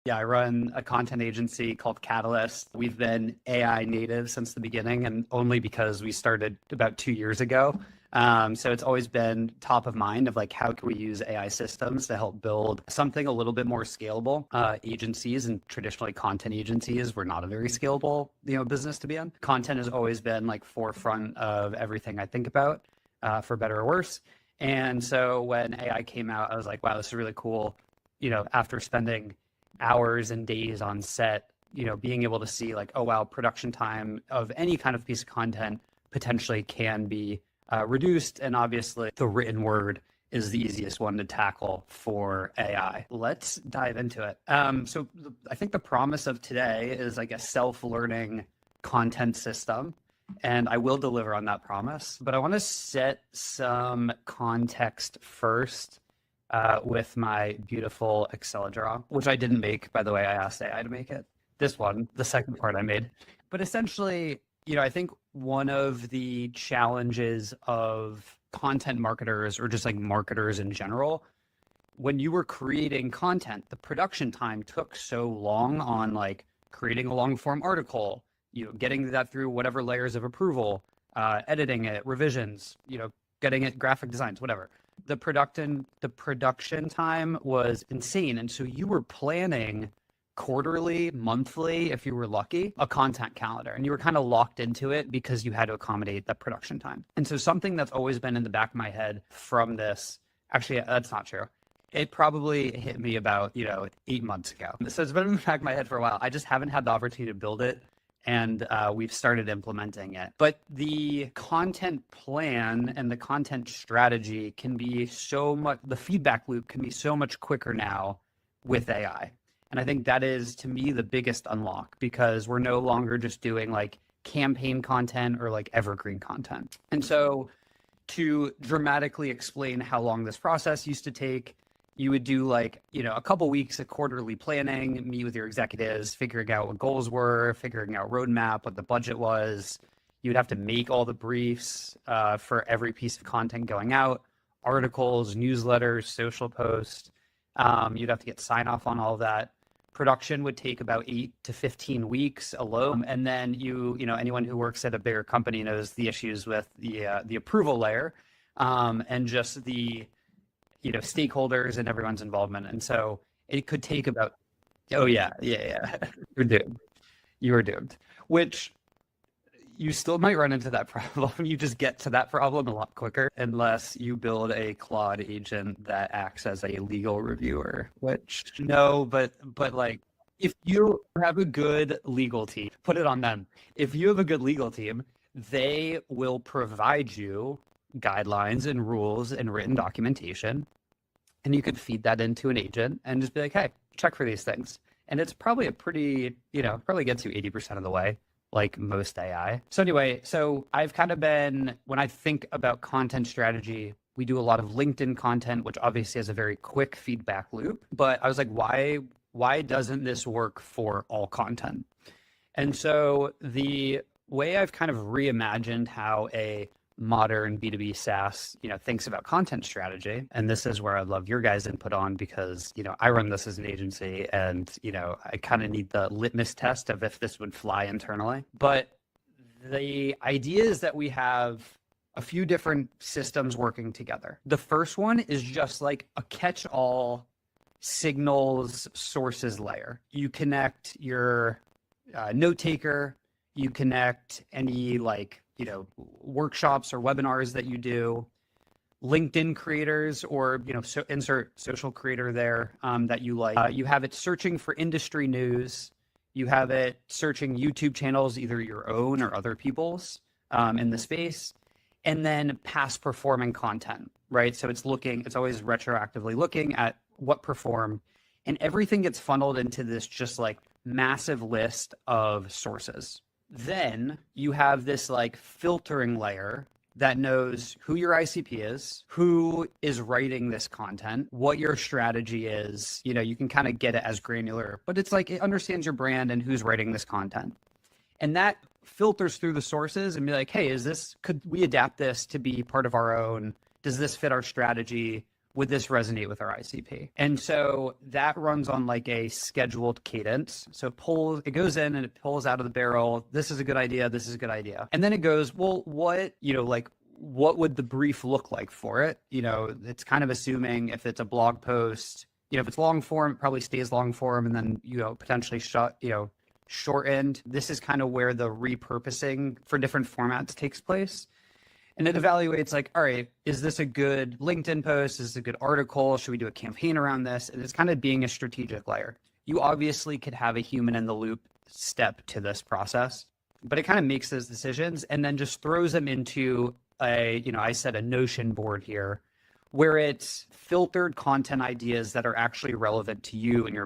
Yeah, I run a content agency called Catalyst. We've been AI native since the beginning, and only because we started about 2 years ago. So it's always been top of mind of like, how can we use AI systems to help build something a little bit more scalable? Agencies and traditionally content agencies were not a very scalable, business to be in. Content has always been like forefront of everything I think about, for better or worse. And so when AI came out, I was like, wow, this is really cool. After spending hours and days on set, being able to see like, oh wow, production time of any kind of piece of content potentially can be reduced. And obviously the written word is the easiest one to tackle for AI. Let's dive into it. So I think the promise of today is like a self-learning content system, and I will deliver on that promise. But I want to set some context first with my beautiful Excel draw, which I didn't make, by the way. I asked AI to make it. This one, the second part I made. But essentially, I think one of the challenges of content marketers, or just like marketers in general, when you were creating content, the production time took so long on like creating a long form article, getting that through whatever layers of approval, editing it, revisions, getting it graphic designs, whatever. The production time was insane. And so you were planning quarterly, monthly, if you were lucky, a content calendar, and you were kind of locked into it because you had to accommodate that production time. And so something that's always been in the back of my head from this, actually, that's not true. It probably hit me about, 8 months ago. So it's been in the back of my head for a while. I just haven't had the opportunity to build it. And we've started implementing it. But the content plan and the content strategy can be so much, the feedback loop can be so much quicker now with AI. And I think that is, to me, the biggest unlock, because we're no longer just doing like campaign content or like evergreen content. And so to dramatically explain how long this process used to take, you would do like, a couple weeks of quarterly planning, meet with your executives, figuring out what goals were, figuring out roadmap, what the budget was. You'd have to make all the briefs for every piece of content going out, articles, newsletters, social posts. You'd have to get sign off on all of that. Production would take about 8 to 15 weeks alone. And then anyone who works at a bigger company knows the issues with the approval layer, and just the stakeholders and everyone's involvement. And so it could take about, oh yeah. You're doomed. You are doomed, which you still might run into that problem. You just get to that problem a lot quicker unless you build a Claude agent that acts as a legal reviewer, which no, but like, if you have a good legal team, put it on them. If you have a good legal team, they will provide you guidelines and rules and written documentation, and you could feed that into an agent and just be like, hey, check for these things. And it's probably a pretty, probably gets you 80% of the way, like most AI. So anyway, I've kind of been, when I think about content strategy, we do a lot of LinkedIn content, which obviously has a very quick feedback loop. But I was like, why doesn't this work for all content? And so the way I've kind of reimagined how a modern B2B SaaS, thinks about content strategy. And this is where I'd love your guys' input on, because, I run this as an agency, and, I kind of need the litmus test of if this would fly internally. But the idea is that we have a few different systems working together. The first one is just like a catch-all signals sources layer. You connect your note taker, you connect any workshops or webinars that you do, LinkedIn creators, or insert social creator there that you like. You have it searching for industry news. You have it searching YouTube channels, either your own or other people's in the space, and then past performing content, right? So it's always retroactively looking at what performed, and everything gets funneled into this just like massive list of sources. Then you have this like filtering layer that knows who your ICP is, who is writing this content, what your strategy is. You can kind of get it as granular, but it's like it understands your brand and who's writing this content. And that filters through the sources and be like, hey, could we adapt this to be part of our own? Does this fit our strategy? would this resonate with our ICP? And so that runs on like a scheduled cadence. So it goes in and it pulls out of the barrel. This is a good idea. This is a good idea. And then it goes, well, what would the brief look like for it? It's kind of assuming if it's a blog post, if it's long form, it probably stays long form and then, potentially shortened. This is kind of where the repurposing for different formats takes place. And it evaluates like, all right, is this a good LinkedIn post? Is this a good article? Should we do a campaign around this? And it's kind of being a strategic layer. You obviously could have a human in the loop step to this process, but it kind of makes those decisions and then just throws them into I said a Notion board here, where it's filtered content ideas that are actually relevant to you and your business.